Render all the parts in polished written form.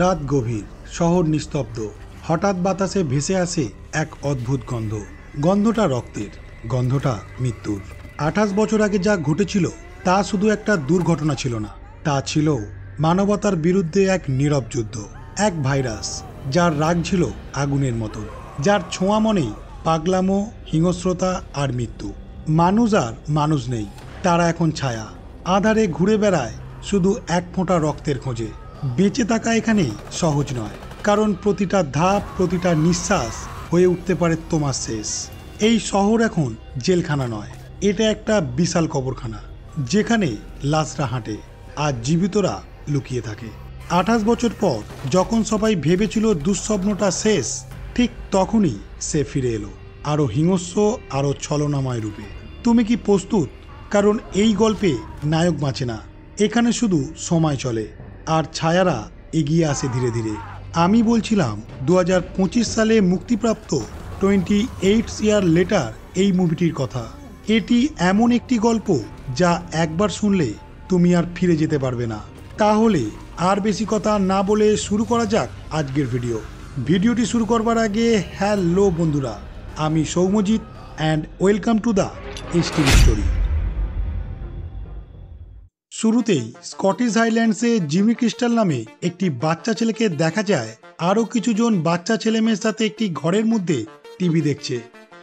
রাত গভীর, শহর নিস্তব্ধ। হঠাৎ বাতাসে ভেসে আসে এক অদ্ভুত গন্ধ। গন্ধটা রক্তের, গন্ধটা মৃত্যুর। 28 বছর আগে যা ঘটেছিল তা শুধু একটা দুর্ঘটনা ছিল না, তা ছিল মানবতার বিরুদ্ধে এক নীরব যুদ্ধ। এক ভাইরাস যার রাগ ছিল আগুনের মতো, যার ছোঁয়া মনেই পাগলামো, হিংস্রতা আর মৃত্যু। মানুষ আর মানুষ নেই, তারা এখন ছায়া। আধারে ঘুরে বেড়ায় শুধু এক ফোঁটা রক্তের খোঁজে। বেঁচে থাকা এখানে সহজ নয়, কারণ প্রতিটা ধাপ, প্রতিটা নিঃশ্বাস হয়ে উঠতে পারে তোমার শেষ। এই শহর এখন জেলখানা নয়, এটা একটা বিশাল কবরখানা, যেখানে লাশরা হাঁটে আর জীবিতরা লুকিয়ে থাকে। 28 বছর পর যখন সবাই ভেবেছিল দুঃস্বপ্নটা শেষ, ঠিক তখনই সে ফিরে এলো, আরো হিংস্র, আরো ছলনাময় রূপে। তুমি কি প্রস্তুত? কারণ এই গল্পে নায়ক বাঁচে না, এখানে শুধু সময় চলে আর ছায়ারা এগিয়ে আসে ধীরে ধীরে। আমি বলছিলাম 2025 সালে মুক্তিপ্রাপ্ত 28 ইয়ার লেটার এই মুভিটির কথা। এটি এমন একটি গল্প যা একবার শুনলে তুমি আর ফিরে যেতে পারবে না। তাহলে আর বেশি কথা না বলে শুরু করা যাক আজকের ভিডিওটি শুরু করবার আগে হ্যালো বন্ধুরা, আমি Soumyajit and welcome to the STV story. শুরুতেই স্কটিশ হাইল্যান্ডসে জিমি ক্রিস্টাল নামে একটি বাচ্চা ছেলেকে দেখা যায় আরও কিছুজন বাচ্চা ছেলেমেয়ের সাথে একটি ঘরের মধ্যে টিভি দেখছে।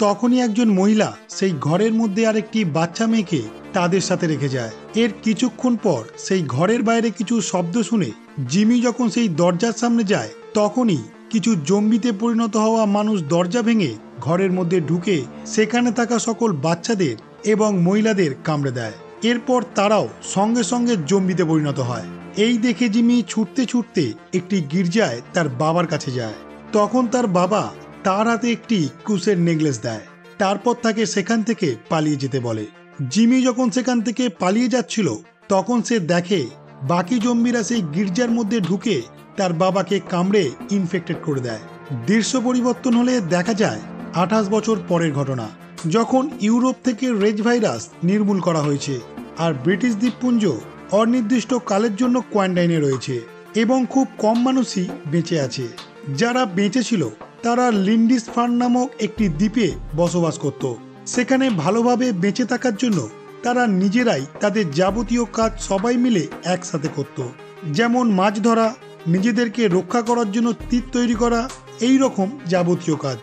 তখনই একজন মহিলা সেই ঘরের মধ্যে আরেকটি বাচ্চা মেয়েকে তাদের সাথে রেখে যায়। এর কিছুক্ষণ পর সেই ঘরের বাইরে কিছু শব্দ শুনে জিমি যখন সেই দরজার সামনে যায়, তখনই কিছু জম্বিতে পরিণত হওয়া মানুষ দরজা ভেঙে ঘরের মধ্যে ঢুকে সেখানে থাকা সকল বাচ্চাদের এবং মহিলাদের কামড়ে দেয়। এরপর তারাও সঙ্গে সঙ্গে জম্বিতে পরিণত হয়। এই দেখে জিমি ছুটতে ছুটতে একটি গির্জায় তার বাবার কাছে যায়। তখন তার বাবা তার হাতে একটি ক্রুশের নেকলেস দেয়, তারপর তাকে সেখান থেকে পালিয়ে যেতে বলে। জিমি যখন সেখান থেকে পালিয়ে যাচ্ছিল, তখন সে দেখে বাকি জম্বিরা সেই গির্জার মধ্যে ঢুকে তার বাবাকে কামড়ে ইনফেক্টেড করে দেয়। দৃশ্য পরিবর্তন হলে দেখা যায় 28 বছর পরের ঘটনা, যখন ইউরোপ থেকে রেজ ভাইরাস নির্মূল করা হয়েছে আর ব্রিটিশ দ্বীপপুঞ্জ অনির্দিষ্ট কালের জন্য কোয়ারেন্টাইনে রয়েছে এবং খুব কম মানুষই বেঁচে আছে। যারা বেঁচে ছিল তারা লিন্ডিসফার্ন নামক একটি দ্বীপে বসবাস করত। সেখানে ভালোভাবে বেঁচে থাকার জন্য তারা নিজেরাই তাদের যাবতীয় কাজ সবাই মিলে একসাথে করত, যেমন মাছ ধরা, নিজেদেরকে রক্ষা করার জন্য তীর তৈরি করা, এই রকম যাবতীয় কাজ।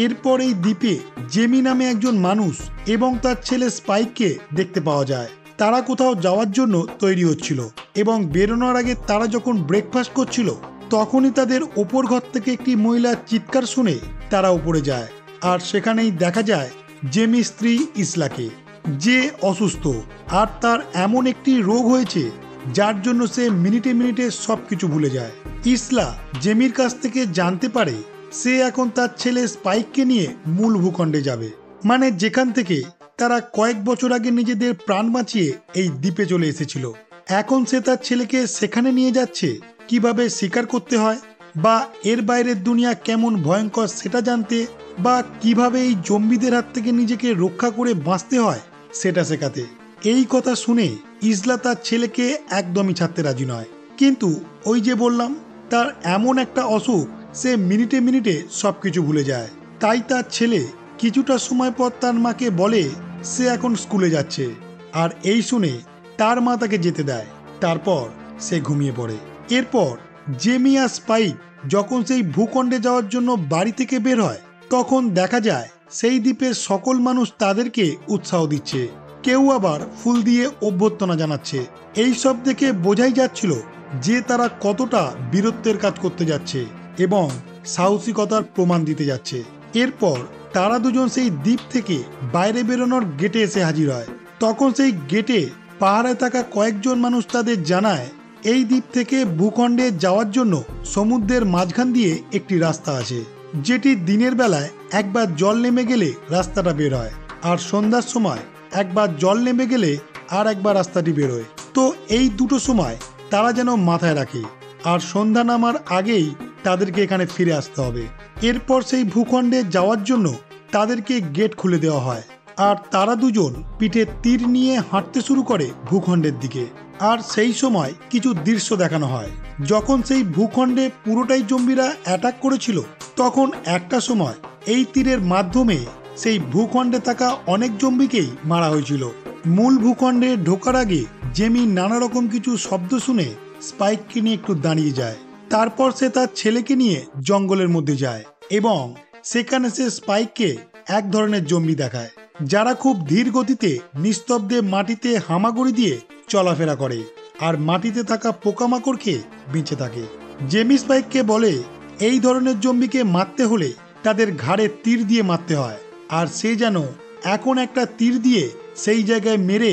এরপর এই দ্বীপে জেমি নামে একজন মানুষ এবং তার ছেলে স্পাইককে দেখতে পাওয়া যায়। তারা কোথাও যাওয়ার জন্য তৈরি হচ্ছিল এবং বেরোনোর আগে তারা যখন ব্রেকফাস্ট করছিল, তখনই তাদের ওপর ঘর থেকে একটি মহিলার চিৎকার শুনে তারা উপরে যায় আর সেখানেই দেখা যায় জেমি স্ত্রী ইসলাকে, যে অসুস্থ আর তার এমন একটি রোগ হয়েছে যার জন্য সে মিনিটে মিনিটে সবকিছু ভুলে যায়। ইসলা জেমির কাছ থেকে জানতে পারে সে এখন তার ছেলে স্পাইককে নিয়ে মূল ভূখণ্ডে যাবে, মানে যেখান থেকে তারা কয়েক বছর আগে নিজেদের প্রাণ বাঁচিয়ে এই দ্বীপে চলে এসেছিল। এখন সে তার ছেলেকে সেখানে নিয়ে যাচ্ছে কিভাবে শিকার করতে হয়, বা এর বাইরের দুনিয়া কেমন ভয়ঙ্কর সেটা জানতে, বা কিভাবে এই জম্বিদের হাত থেকে নিজেকে রক্ষা করে বাঁচতে হয় সেটা শেখাতে। এই কথা শুনে ইসলা তার ছেলেকে একদমই ছাড়তে রাজি নয়, কিন্তু ওই যে বললাম, তার এমন একটা অসুখ সে মিনিটে মিনিটে সবকিছু ভুলে যায়। তাই তার ছেলে কিছুটা সময় পর তার মাকে বলে সে এখন স্কুলে যাচ্ছে, আর এই শুনে তার মা তাকে যেতে দেয়। তারপর সে ঘুমিয়ে পড়ে। এরপর জেমি আর স্পাইক যখন সেই ভূখণ্ডে যাওয়ার জন্য বাড়ি থেকে বের হয়, তখন দেখা যায় সেই দ্বীপের সকল মানুষ তাদেরকে উৎসাহ দিচ্ছে, কেউ আবার ফুল দিয়ে অভ্যর্থনা জানাচ্ছে। এই সব দেখে বোঝাই যাচ্ছিল যে তারা কতটা বীরত্বের কাজ করতে যাচ্ছে এবং সাহসিকতার প্রমাণ দিতে যাচ্ছে। এরপর তারা দুজন সেই দ্বীপ থেকে বাইরে বেরোনোর গেটে এসে হাজির হয়। তখন সেই গেটে পাহাড়ে থাকা কয়েকজন মানুষ তাদের জানায় এই দ্বীপ থেকে ভূখণ্ডে যাওয়ার জন্য সমুদ্রের মাঝখান দিয়ে একটি রাস্তা আছে, যেটি দিনের বেলায় একবার জল নেমে গেলে রাস্তাটা বের হয়, আর সন্ধ্যার সময় একবার জল নেমে গেলে আর একবার রাস্তাটি বেরোয়। তো এই দুটো সময় তারা যেন মাথায় রাখে, আর সন্ধ্যা নামার আগেই তাদেরকে এখানে ফিরে আসতে হবে। এরপর সেই ভূখণ্ডে যাওয়ার জন্য তাদেরকে গেট খুলে দেওয়া হয়, আর তারা দুজন পিঠে তীর নিয়ে হাঁটতে শুরু করে ভূখণ্ডের দিকে। আর সেই সময় কিছু দৃশ্য দেখানো হয়। যখন সেই ভূখণ্ডে পুরোটাই জম্বিরা অ্যাটাক করেছিল, তখন একটা সময় এই তীরের মাধ্যমে সেই ভূখণ্ডে থাকা অনেক জম্বিকেই মারা হয়েছিল। মূল ভূখণ্ডে ঢোকার আগে জেমি নানা রকম কিছু শব্দ শুনে স্পাইককে নিয়ে একটু দাঁড়িয়ে যায়। তারপর সে তার ছেলেকে নিয়ে জঙ্গলের মধ্যে যায় এবং সেখানে সে স্পাইককে এক ধরনের জম্বি দেখায়, যারা খুব ধীর গতিতে নিস্তব্ধে মাটিতে হামাগুড়ি দিয়ে চলাফেরা করে আর মাটিতে থাকা পোকামাকড়কে বেঁচে থাকে। জেমি স্পাইককে বলে এই ধরনের জম্বিকে মারতে হলে তাদের ঘাড়ে তীর দিয়ে মারতে হয়, আর সে যেন এখন একটা তীর দিয়ে সেই জায়গায় মেরে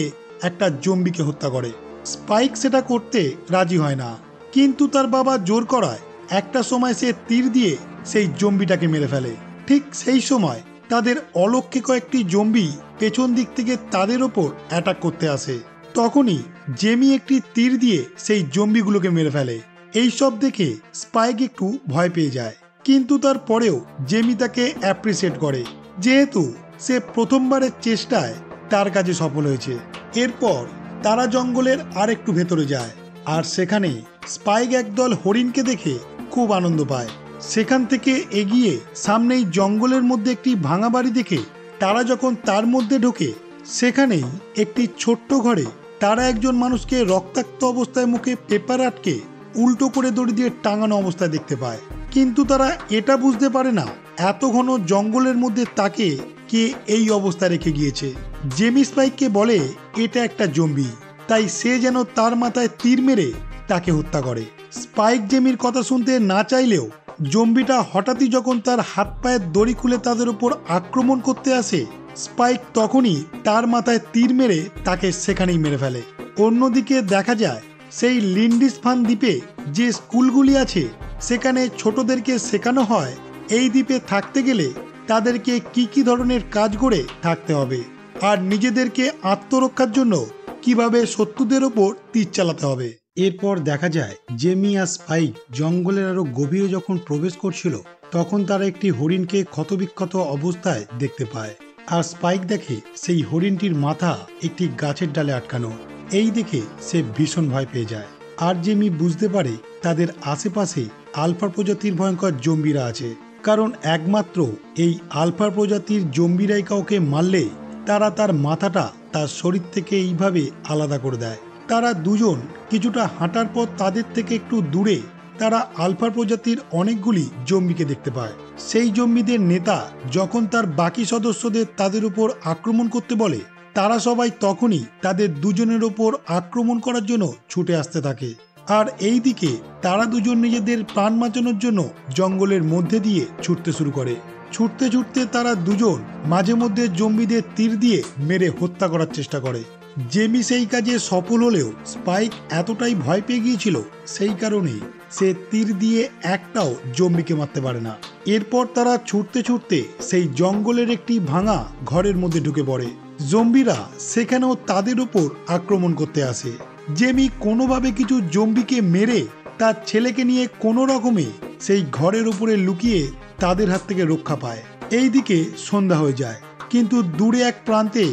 একটা জম্বিকে হত্যা করে। স্পাইক সেটা করতে রাজি হয় না, কিন্তু তার বাবা জোর করায় একটা সময় সে তীর দিয়ে সেই জম্বিটাকে মেরে ফেলে। ঠিক সেই সময় তাদের অলক্ষ্যে কয়েকটি জম্বি পেছন দিক থেকে তাদের ওপর অ্যাটাক করতে আসে। তখনই জেমি একটি তীর দিয়ে সেই জম্বিগুলোকে মেরে ফেলে। এই সব দেখে স্পাইক একটু ভয় পেয়ে যায়, কিন্তু তারপরেও জেমি তাকে অ্যাপ্রিসিয়েট করে, যেহেতু সে প্রথমবারের চেষ্টায় তার কাজে সফল হয়েছে। এরপর তারা জঙ্গলের আর একটু ভেতরে যায়, আর সেখানে স্পাইক একদল হরিণকে দেখে খুব আনন্দ পায়। সেখান থেকে এগিয়ে সামনেই জঙ্গলের মধ্যে একটি ভাঙা বাড়ি দেখে তারা যখন তার মধ্যে ঢোকে, সেখানেই একটি ছোট্ট ঘরে তারা একজন মানুষকে রক্তাক্ত অবস্থায় মুখে পেপার আটকে উল্টো করে দড়ি দিয়ে টাঙানো অবস্থায় দেখতে পায়। কিন্তু তারা এটা বুঝতে পারে না এত ঘন জঙ্গলের মধ্যে তাকে কে এই অবস্থায় রেখে গিয়েছে। জেমি স্পাইককে বলে এটা একটা জম্বি, তাই সে যেন তার মাথায় তীর মেরে তাকে হত্যা করে। স্পাইক জেমির কথা শুনতে না চাইলেও জম্বিটা হঠাৎই যখন তার হাত পায়ের দড়ি খুলে তাদের উপর আক্রমণ করতে আসে, স্পাইক তখনই তার মাথায় তীর মেরে তাকে সেখানেই মেরে ফেলে। অন্যদিকে দেখা যায় সেই লিন্ডিসফান দ্বীপে যে স্কুলগুলি আছে, সেখানে ছোটদেরকে শেখানো হয় এই দ্বীপে থাকতে গেলে তাদেরকে কি কি ধরনের কাজ করে থাকতে হবে, আর নিজেদেরকে আত্মরক্ষার জন্য কিভাবে শত্রুদের ওপর তীর চালাতে হবে। এরপর দেখা যায় জেমি আর স্পাইক জঙ্গলের আরো গভীরে যখন প্রবেশ করছিল, তখন তারা একটি হরিণকে ক্ষতবিক্ষত অবস্থায় দেখতে পায়। আর স্পাইক দেখে সেই হরিণটির মাথা একটি গাছের ডালে আটকানো। এই দেখে সে ভীষণ ভয় পেয়ে যায়। আর জেমি বুঝতে পারে তাদের আশেপাশে আলফা প্রজাতির ভয়ঙ্কর জম্বিরা আছে, কারণ একমাত্র এই আলফা প্রজাতির জম্বিরাই কাউকে মারলে তারা তার মাথাটা তার শরীর থেকে এইভাবে আলাদা করে দেয়। তারা দুজন কিছুটা হাঁটার পর তাদের থেকে একটু দূরে তারা আলফা প্রজাতির অনেকগুলি জম্বিকে দেখতে পায়। সেই জম্বিদের নেতা যখন তার বাকি সদস্যদের তাদের উপর আক্রমণ করতে বলে, তারা সবাই তখনই তাদের দুজনের ওপর আক্রমণ করার জন্য ছুটে আসতে থাকে। আর এই দিকে তারা দুজন নিজেদের প্রাণ বাঁচানোর জন্য জঙ্গলের মধ্যে দিয়ে ছুটতে শুরু করে। ছুটতে ছুটতে তারা দুজন মাঝে মধ্যে জম্বিদের তীর দিয়ে মেরে হত্যা করার চেষ্টা করে। জেমি সেই কাজে সফল হলেও স্পাইক এতটাই ভয় পেয়ে গিয়েছিল, সেই কারণে সে তীর দিয়ে একটাও জম্বিকে মারতে পারে না। এরপর তারা ছুটতে ছুটতে সেই জঙ্গলের একটি ভাঙা ঘরের মধ্যে ঢুকে পড়ে। জম্বিরা সেখানেও তাদের উপর আক্রমণ করতে আসে। জেমি কোনোভাবে কিছু জম্বিকে মেরে তার ছেলেকে নিয়ে কোনো রকমে সেই ঘরের উপরে লুকিয়ে তাদের হাত থেকে রক্ষা পায়। এইদিকে সন্ধ্যা হয়ে যায়, কিন্তু দূরে এক প্রান্তে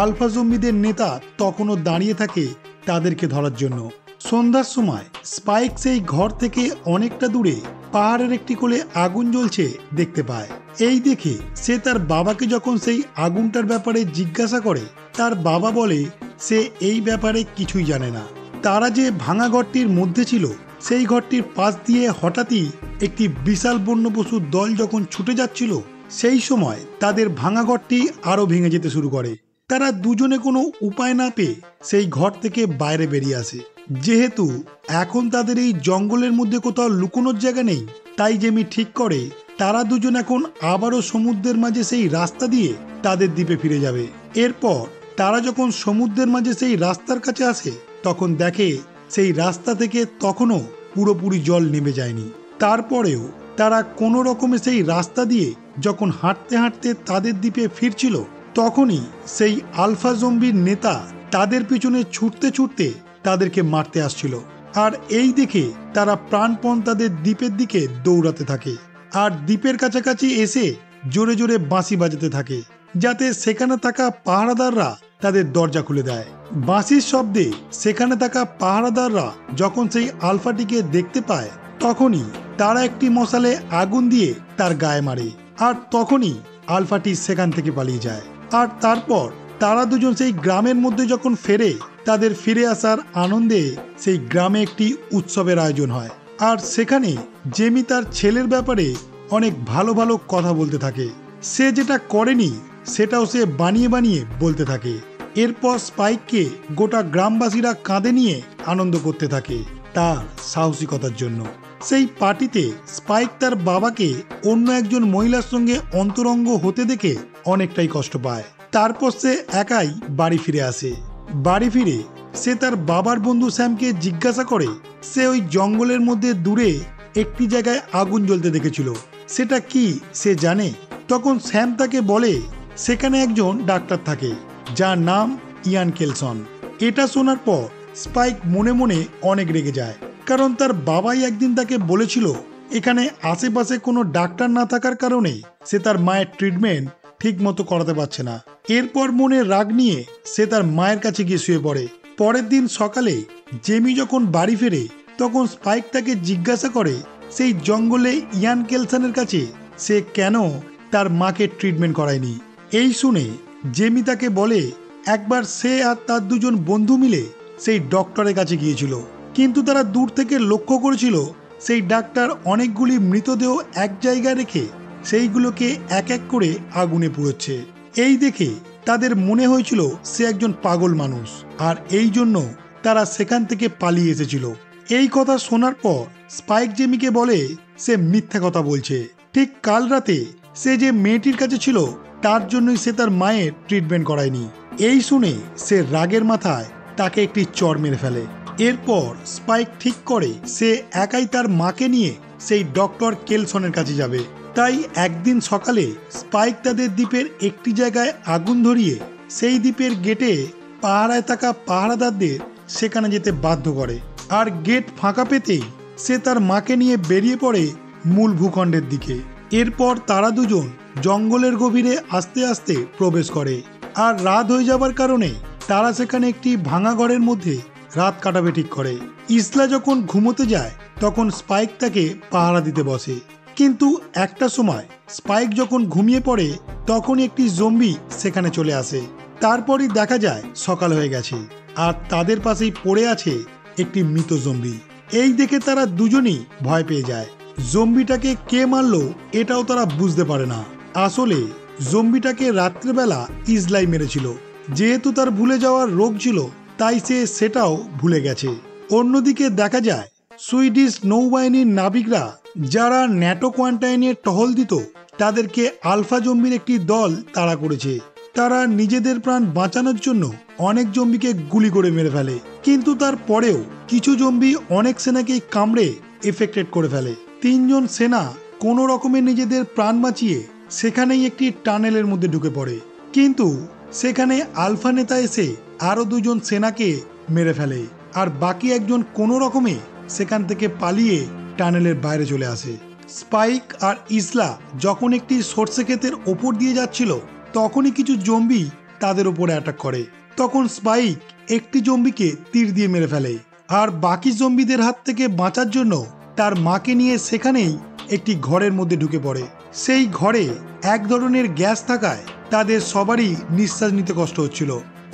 আলফা জম্বিদের নেতা তখনও দাঁড়িয়ে থাকে তাদেরকে ধরার জন্য। সন্ধ্যার সময় স্পাইক সেই ঘর থেকে অনেকটা দূরে পাহাড়ের একটি কোলে আগুন জ্বলছে দেখতে পায়। এই দেখে সে তার বাবাকে যখন সেই আগুনটার ব্যাপারে জিজ্ঞাসা করে, তার বাবা বলে সে এই ব্যাপারে কিছুই জানে না। তারা যে ভাঙা ঘরটির মধ্যে ছিল, সেই ঘরটির পাশ দিয়ে হঠাৎই একটি বিশাল বন্য পশুর দল যখন ছুটে যাচ্ছিল, সেই সময় তাদের ভাঙা ঘরটি আরো ভেঙে যেতে শুরু করে। তারা দুজনে কোনো উপায় না পেয়ে সেই ঘর থেকে বাইরে বেরিয়ে আসে। যেহেতু এখন তাদের এই জঙ্গলের মধ্যে কোথাও লুকোনোর জায়গা নেই, তাই জেমি ঠিক করে তারা দুজন এখন আবারও সমুদ্রের মাঝে সেই রাস্তা দিয়ে তাদের দ্বীপে ফিরে যাবে। এরপর তারা যখন সমুদ্রের মাঝে সেই রাস্তার কাছে আসে, তখন দেখে সেই রাস্তা থেকে তখনও পুরোপুরি জল নেমে যায়নি। তারপরেও তারা কোনো রকমে সেই রাস্তা দিয়ে যখন হাঁটতে হাঁটতে তাদের দ্বীপে ফিরছিল, তখনই সেই আলফা জম্বির নেতা তাদের পিছনে ছুটতে ছুটতে তাদেরকে মারতে আসছিল। আর এই দেখে তারা প্রাণপণ তাদের দ্বীপের দিকে দৌড়াতে থাকে, আর দ্বীপের কাছাকাছি এসে জোরে জোরে বাঁশি বাজাতে থাকে। যাতে সেখানে থাকা পাহারাদাররা তাদের দরজা খুলে দেয়। বাঁশির শব্দে সেখানে থাকা পাহারাদাররা যখন সেই আলফাটিকে দেখতে পায় তখনই তারা একটি মশালে আগুন দিয়ে তার গায়ে মারে, আর তখনই আলফাটি সেখান থেকে পালিয়ে যায়। আর তারপর তারা দুজন সেই গ্রামের মধ্যে যখন ফেরে, তাদের ফিরে আসার আনন্দে সেই গ্রামে একটি উৎসবের আয়োজন হয়। আর সেখানে জেমি তার ছেলের ব্যাপারে অনেক ভালো ভালো কথা বলতে থাকে। সে যেটা করেনি সেটাও সে বানিয়ে বানিয়ে বলতে থাকে। এরপর স্পাইককে গোটা গ্রামবাসীরা কাঁধে নিয়ে আনন্দ করতে থাকে তার সাহসিকতার জন্য। সেই পার্টিতে স্পাইক তার বাবাকে অন্য একজন মহিলার সঙ্গে অন্তরঙ্গ হতে দেখে অনেকটাই কষ্ট পায়। তারপর সে একাই বাড়ি ফিরে আসে। বাড়ি ফিরে সে তার বাবার বন্ধু স্যামকে জিজ্ঞাসা করে সে ওই জঙ্গলের মধ্যে দূরে একটি জায়গায় আগুন জ্বলতে দেখেছিল, সেটা কি সে জানে? তখন স্যাম তাকে বলে সেখানে একজন ডাক্তার থাকে যার নাম ইয়ান কেলসন। এটা শোনার পর স্পাইক মনে মনে অনেক রেগে যায়, কারণ তার বাবাই একদিন তাকে বলেছিল এখানে আশেপাশে কোনো ডাক্তার না থাকার কারণে সে তার মায়ের ট্রিটমেন্ট ঠিক মতো করাতে পারছে না। এরপর মনে রাগ নিয়ে সে তার মায়ের কাছে গিয়ে শুয়ে পড়ে। পরের দিন সকালে জেমি যখন বাড়ি ফেরে তখন স্পাইক তাকে জিজ্ঞাসা করে সেই জঙ্গলে ইয়ান কেলসনের কাছে সে কেন তার মাকে ট্রিটমেন্ট করায়নি। এই শুনে জেমি তাকে বলে একবার সে আর তার দুজন বন্ধু মিলে সেই ডক্টরের কাছে গিয়েছিল, কিন্তু তারা দূর থেকে লক্ষ্য করেছিল সেই ডাক্তার অনেকগুলি মৃতদেহ এক জায়গায় রেখে সেইগুলোকে এক এক করে আগুনে পুড়োচ্ছে। এই দেখে তাদের মনে হয়েছিল সে একজন পাগল মানুষ, আর এই জন্য তারা সেখান থেকে পালিয়ে এসেছিল। এই কথা শোনার পর স্পাইক জেমিকে বলে সে মিথ্যা কথা বলছে। ঠিক কাল রাতে সে যে মেয়েটির কাছে ছিল তার জন্যই সে তার মায়ের ট্রিটমেন্ট করায়নি। এই শুনে সে রাগের মাথায় তাকে একটি চড় মেরে ফেলে। এরপর স্পাইক ঠিক করে সে একাই তার মাকে নিয়ে সেই ডক্টর কেলসনের কাছে যাবে। তাই একদিন সকালে স্পাইক তাদের দ্বীপের একটি জায়গায় আগুন ধরিয়ে সেই দ্বীপের গেটে পাহারায় থাকা পাহারাদারদের সেখানে যেতে বাধ্য করে। আর গেট ফাঁকা পেতেই সে তার মাকে নিয়ে বেরিয়ে পড়ে মূল ভূখণ্ডের দিকে। এরপর তারা দুজন জঙ্গলের গভীরে আস্তে আস্তে প্রবেশ করে। আর রাত হয়ে যাবার কারণে তারা সেখানে একটি ভাঙা ঘরের মধ্যে রাত কাটাবে ঠিক করে। ইসলা যখন ঘুমোতে যায় তখন স্পাইক তাকে পাহারা দিতে বসে, কিন্তু একটা সময় স্পাইক যখন ঘুমিয়ে পড়ে তখনই একটি জম্বি সেখানে চলে আসে। তারপরই দেখা যায় সকাল হয়ে গেছে, আর তাদের পাশেই পড়ে আছে একটি মৃত জম্বি। এই দেখে তারা দুজনই ভয় পেয়ে যায়। জম্বিটাকে কে মারলো এটাও তারা বুঝতে পারে না। আসলে জম্বিটাকে রাত্রেবেলা ইসলাই মেরেছিল। যেহেতু তার ভুলে যাওয়ার রোগ ছিল তাই সে সেটাও ভুলে গেছে। অন্যদিকে দেখা যায় সুইডিশ নৌবাহিনীর নাবিকরা যারা ন্যাটো কোয়ান্টাইনে টহল দিত তাদেরকে আলফা জম্বির একটি দল তাড়া করেছে। তারা নিজেদের প্রাণ বাঁচানোর জন্য অনেক জম্বিকে গুলি করে মেরে ফেলে, কিন্তু তারপরেও কিছু জম্বি অনেক সেনাকেই কামড়ে এফেক্টেড করে ফেলে। তিনজন সেনা কোনো রকমে নিজেদের প্রাণ বাঁচিয়ে সেখানেই একটি টানেলের মধ্যে ঢুকে পড়ে, কিন্তু সেখানে আলফা নেতা এসে আরো দুজন সেনাকে মেরে ফেলে, আর বাকি একজন কোনো রকমে সেখান থেকে পালিয়ে টানেলের বাইরে চলে আসে। স্পাইক আর ইসলা যখন একটি সর্ষে ক্ষেতের ওপর দিয়ে যাচ্ছিল তখনই কিছু জম্বি তাদের উপরে অ্যাটাক করে। তখন স্পাইক একটি জম্বিকে তীর দিয়ে মেরে ফেলে, আর বাকি জম্বিদের হাত থেকে বাঁচার জন্য তার মাকে নিয়ে সেখানেই একটি ঘরের মধ্যে ঢুকে পড়ে। সেই ঘরে এক ধরনের গ্যাস থাকায় তাদের সবারই নিঃশ্বাস নিতে কষ্ট হচ্ছিল।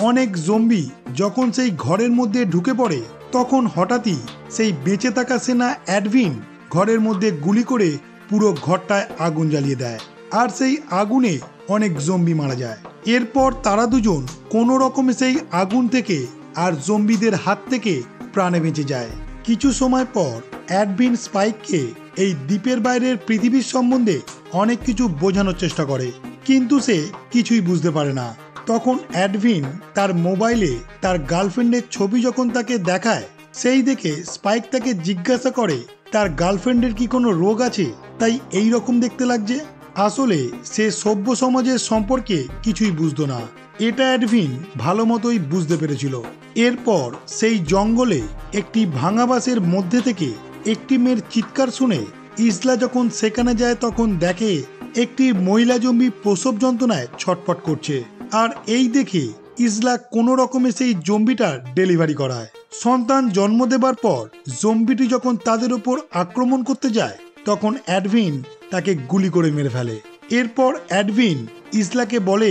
অনেক জম্বি যখন সেই ঘরের মধ্যে ঢুকে পড়ে তখন হঠাৎই সেই বেঁচে থাকা সেনা অ্যাডভিন ঘরের মধ্যে গুলি করে পুরো ঘরটায় আগুন জ্বালিয়ে দেয়, আর সেই আগুনে অনেক জম্বি মারা যায়। এরপর তারা দুজন কোনো রকমে সেই আগুন থেকে আর জম্বিদের হাত থেকে প্রাণে বেঁচে যায়। কিছু সময় পর অ্যাডভিন স্পাইককে এই দ্বীপের বাইরের পৃথিবীর সম্বন্ধে অনেক কিছু বোঝানোর চেষ্টা করে, কিন্তু সে কিছুই বুঝতে পারে না। তখন অ্যাডভিন তার মোবাইলে তার গার্লফ্রেন্ডের ছবি যখন তাকে দেখায়, সেই দেখে স্পাইক তাকে জিজ্ঞাসা করে তার গার্লফ্রেন্ডের কি কোনো রোগ আছে তাই এই রকম দেখতে লাগছে। আসলে সে সভ্য সমাজের সম্পর্কে কিছুই বুঝতো না, এটা অ্যাডভিন ভালো মতোই বুঝতে পেরেছিল। এরপর সেই জঙ্গলে একটি ভাঙা বাসের মধ্যে থেকে একটি মেয়ের চিৎকার শুনে ইসলা যখন সেখানে যায় তখন দেখে একটি মহিলা জম্বি প্রসব যন্ত্রণায় ছটফট করছে। আর এই দেখে ইসলা কোনো রকমে সেই জম্বিটার ডেলিভারি করায়। সন্তান জন্ম দেবার পর জম্বিটি যখন তাদের উপর আক্রমণ করতে যায় তখন অ্যাডভিন তাকে গুলি করে মেরে ফেলে। এরপর অ্যাডভিন ইসলাকে বলে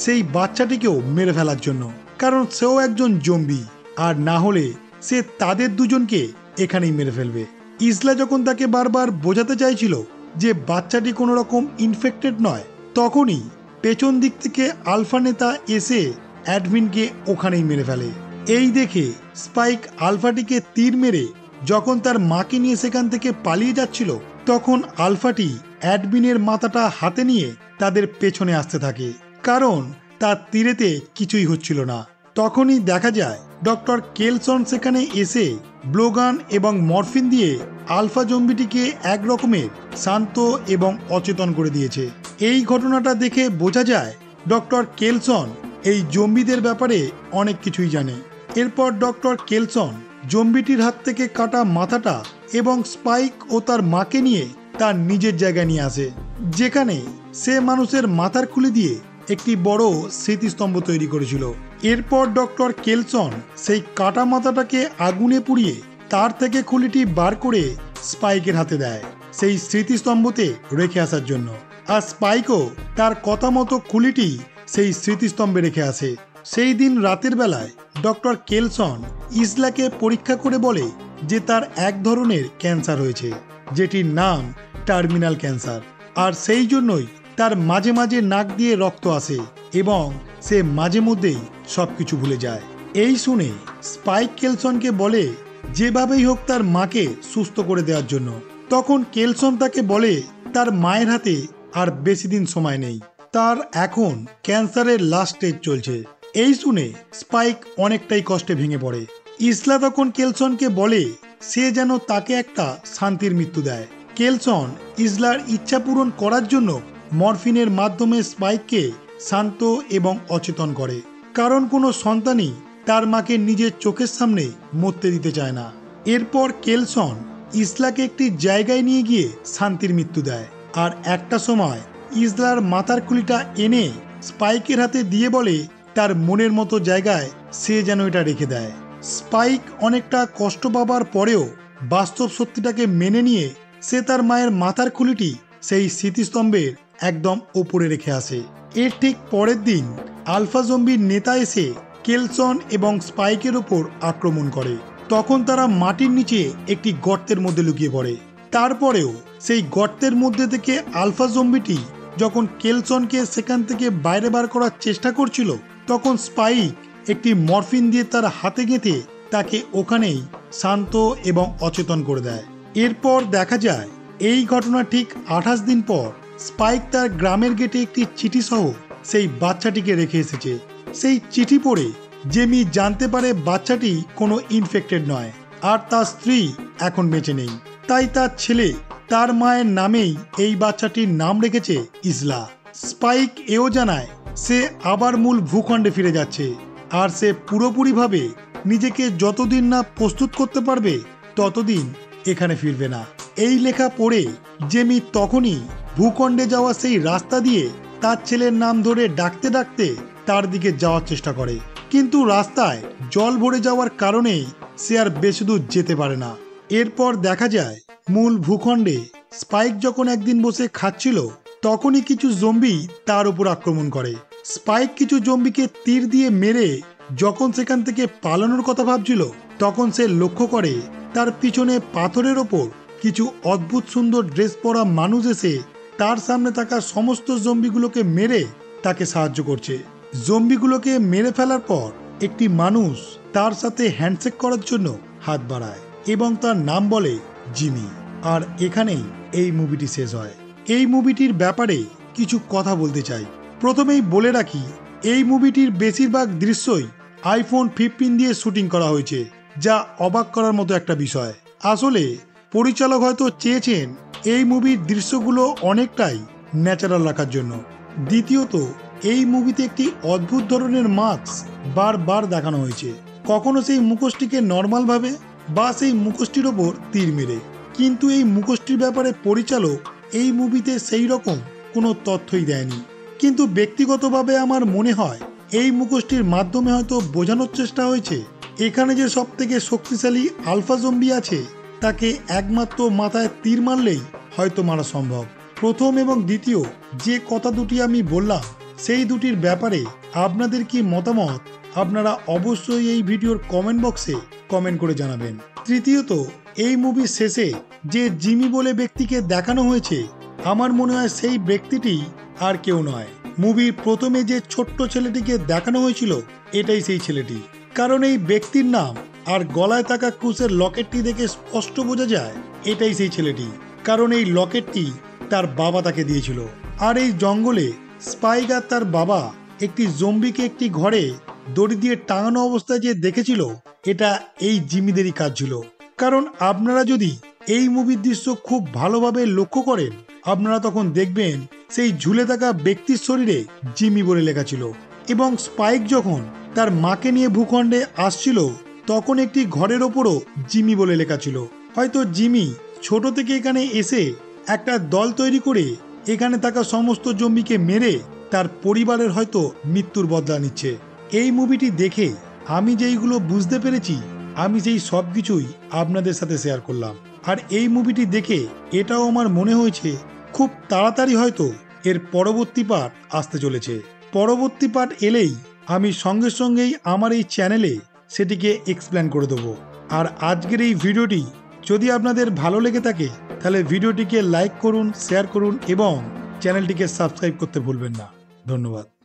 সেই বাচ্চাটিকেও মেরে ফেলার জন্য, কারণ সেও একজন জম্বি, আর না হলে সে তাদের দুজনকে এখানেই মেরে ফেলবে। ইসলা যখন তাকে বারবার বোঝাতে চাইছিল যে বাচ্চাটি কোনো রকম ইনফেক্টেড নয়, তখনই পেছন দিক থেকে আলফা নেতা এসে অ্যাডভিনকে ওখানেই মেরে ফেলে। এই দেখে স্পাইক আলফাটিকে তীর মেরে যখন তার মাকে নিয়ে সেখান থেকে পালিয়ে যাচ্ছিল, তখন আলফাটি অ্যাডভিনের মাথাটা হাতে নিয়ে তাদের পেছনে আসতে থাকে, কারণ তার তীরেতে কিছুই হচ্ছিল না। তখনই দেখা যায় ডক্টর কেলসন সেখানে এসে ব্লোগান এবং মরফিন দিয়ে আলফা জম্বিটিকে এক রকমের শান্ত এবং অচেতন করে দিয়েছে। এই ঘটনাটা দেখে বোঝা যায় ডক্টর কেলসন এই জম্বিদের ব্যাপারে অনেক কিছুই জানে। এরপর ডক্টর কেলসন জম্বিটির হাত থেকে কাটা মাথাটা এবং স্পাইক ও তার মাকে নিয়ে তার নিজের জায়গায় নিয়ে আসে, যেখানে সে মানুষের মাথার খুলি দিয়ে একটি বড় স্মৃতিস্তম্ভ তৈরি করেছিল। এরপর ডক্টর কেলসন সেই কাটা মাথাটাকে আগুনে পুড়িয়ে তার থেকে খুলিটি বার করে স্পাইকের হাতে দেয় সেই স্মৃতিস্তম্ভতে রেখে আসার জন্য। আর স্পাইকও তার কথা মতো খুলিটি সেই স্মৃতিস্তম্ভে রেখে আসে। সেই দিন রাতের বেলায় ডক্টর কেলসন ইসলাকে পরীক্ষা করে বলে যে তার এক ধরনের ক্যান্সার হয়েছে, যেটির নাম টার্মিনাল ক্যান্সার, আর সেই জন্যই তার মাঝে মাঝে নাক দিয়ে রক্ত আসে এবং সে মাঝে মধ্যেই সবকিছু ভুলে যায়। এই শুনে স্পাইক কেলসনকে বলে যেভাবেই হোক তার মাকে সুস্থ করে দেওয়ার জন্য। তখন কেলসন তাকে বলে তার মায়ের হাতে আর বেশি দিন সময় নেই, তার এখন ক্যান্সারের লাস্ট স্টেজ চলছে। এই শুনে স্পাইক অনেকটাই কষ্টে ভেঙে পড়ে। ইসলা তখন কেলসনকে বলে সে যেন তাকে একটা শান্তির মৃত্যু দেয়। কেলসন ইসলার ইচ্ছা পূরণ করার জন্য মরফিনের মাধ্যমে স্পাইককে শান্ত এবং অচেতন করে, কারণ কোনো সন্তানই তার মাকে নিজের চোখের সামনে মরতে দিতে চায় না। এরপর কেলসন ইসলাকে একটি জায়গায় নিয়ে গিয়ে শান্তির মৃত্যু দেয়, আর একটা সময় ইসলার মাথার খুলিটা এনে স্পাইকের হাতে দিয়ে বলে তার মনের মতো জায়গায় সে যেন এটা রেখে দেয়। স্পাইক অনেকটা কষ্ট পাবার পরেও বাস্তব সত্যিটাকে মেনে নিয়ে সে তার মায়ের মাথার খুলিটি সেই স্মৃতিস্তম্ভের একদম ওপরে রেখে আসে। এর ঠিক পরের দিন আলফা জম্বির নেতা এসে কেলসন এবং স্পাইকের ওপর আক্রমণ করে। তখন তারা মাটির নিচে একটি গর্তের মধ্যে লুকিয়ে পড়ে। তারপরেও সেই গর্তের মধ্যে থেকে আলফা জম্বিটি যখন কেলসনকে সেখান থেকে বাইরে বার করার চেষ্টা করছিল, তখন স্পাইক একটি মরফিন দিয়ে তার হাতে গেঁথে তাকে ওখানেই শান্ত এবং অচেতন করে দেয়। এরপর দেখা যায় এই ঘটনা ঠিক 28 দিন পর স্পাইক তার গ্রামের গেটে একটি চিঠি সহ সেই বাচ্চাটিকে রেখে এসেছে। সেই চিঠি পড়ে জেমি জানতে পারে বাচ্চাটি কোনো ইনফেক্টেড নয়, আর তার স্ত্রী এখন বেঁচে নেই। তাই তার ছেলে তার মায়ের নামেই এই বাচ্চাটির নাম রেখেছে ইসলা। স্পাইক এও জানায় সে আবার মূল ভূখণ্ডে ফিরে যাচ্ছে, আর সে পুরোপুরিভাবে নিজেকে যতদিন না প্রস্তুত করতে পারবে ততদিন এখানে ফিরবে না। এই লেখা পড়ে জেমি তখনই ভূখণ্ডে যাওয়া সেই রাস্তা দিয়ে তার ছেলের নাম ধরে ডাকতে ডাকতে তার দিকে যাওয়ার চেষ্টা করে, কিন্তু রাস্তায় জল ভরে যাওয়ার কারণে সে আর বেশি দূর যেতে পারে না। এরপর দেখা যায় মূল ভূখণ্ডে স্পাইক যখন একদিন বসে খাচ্ছিল, তখনই কিছু জম্বি তার উপর আক্রমণ করে। স্পাইক কিছু জম্বিকে তীর দিয়ে মেরে যখন সেখান থেকে পালানোর কথা ভাবছিল, তখন সে লক্ষ্য করে তার পিছনে পাথরের ওপর কিছু অদ্ভুত সুন্দর ড্রেস পরা মানুষ এসে তার সামনে থাকা সমস্ত জম্বিগুলোকে মেরে তাকে সাহায্য করছে। জম্বিগুলোকে মেরে ফেলার পর একটি মানুষ তার সাথে হ্যান্ডশেক করার জন্য হাত বাড়ায় এবং তার নাম বলে জিমি। আর এখানেই এই মুভিটি শেষ হয়। এই মুভিটির ব্যাপারে কিছু কথা বলতে চাই। প্রথমেই বলে রাখি, এই মুভিটির বেশিরভাগ দৃশ্যই আইফোন 15 দিয়ে শুটিং করা হয়েছে, যা অবাক করার মতো একটা বিষয়। আসলে পরিচালক হয়তো চেয়েছেন এই মুভির দৃশ্যগুলো অনেকটাই ন্যাচারাল রাখার জন্য। দ্বিতীয়ত, এই মুভিতে একটি অদ্ভুত ধরনের মাস্ক বারবার দেখানো হয়েছে, কখনো সেই মুখোশটিকে নর্মালভাবে বা সেই মুখোশটির ওপর তীর মেরে। কিন্তু এই মুখোশটির ব্যাপারে পরিচালক এই মুভিতে সেই রকম কোনো তথ্যই দেয়নি। কিন্তু ব্যক্তিগতভাবে আমার মনে হয় এই মুখোশটির মাধ্যমে হয়তো বোঝানোর চেষ্টা হয়েছে এখানে যে সব থেকে শক্তিশালী আলফা জম্বি আছে তাকে একমাত্র মাথায় তীর মারলেই হয়তো মারা সম্ভব। প্রথম এবং দ্বিতীয় যে কথা দুটি আমি বললাম সেই দুটির ব্যাপারে আপনাদের কি মতামত আপনারা অবশ্যই এই ভিডিওর কমেন্ট বক্সে কমেন্ট করে জানাবেন। তৃতীয়ত, এই মুভির শেষে যে জিমি বলে ব্যক্তিকে দেখানো হয়েছে আমার মনে হয় সেই ব্যক্তিটি আর কেউ নয়। মুভির প্রথমে যে ছোট্ট ছেলেটিকে দেখানো হয়েছিল এটাই সেই ছেলেটি, কারণ এই ব্যক্তির নাম আর গলায় থাকা ক্রুশের লকেটটি দেখে স্পষ্ট বোঝা যায় এটাই সেই ছেলেটি, কারণ এই লকেটটি তার বাবা তাকে দিয়েছিল। আর এই জঙ্গলে স্পাইক আর তার বাবা একটি জম্বিকে একটি ঘরে দড়ি দিয়ে টাঙানো অবস্থায় যে দেখেছিল এটা এই জিমিদেরই কাজ ছিল। কারণ আপনারা যদি এই মুভির দৃশ্য খুব ভালোভাবে লক্ষ্য করেন আপনারা তখন দেখবেন সেই ঝুলে থাকা ব্যক্তির শরীরে জিমি বলে লেখা ছিল, এবং স্পাইক যখন তার মাকে নিয়ে ভূখণ্ডে আসছিল তখন একটি ঘরের ওপরও জিমি বলে লেখা ছিল। হয়তো জিমি ছোট থেকে এখানে এসে একটা দল তৈরি করে এখানে থাকা সমস্ত জম্বিকে মেরে তার পরিবারের হয়তো মৃত্যুর বদলা নিচ্ছে। এই মুভিটি দেখে আমি যেইগুলো বুঝতে পেরেছি আমি সেই সব কিছুই আপনাদের সাথে শেয়ার করলাম। আর এই মুভিটি দেখে এটাও আমার মনে হয়েছে খুব তাড়াতাড়ি হয়তো এর পরবর্তী পার্ট আসতে চলেছে। পরবর্তী পার্ট এলেই আমি সঙ্গে সঙ্গেই আমার এই চ্যানেলে সেটিকে এক্সপ্লেন করে দেবো। আর আজকের এই ভিডিওটি যদি আপনাদের ভালো লেগে থাকে তাহলে ভিডিওটিকে লাইক করুন, শেয়ার করুন এবং চ্যানেলটিকে সাবস্ক্রাইব করতে ভুলবেন না। ধন্যবাদ।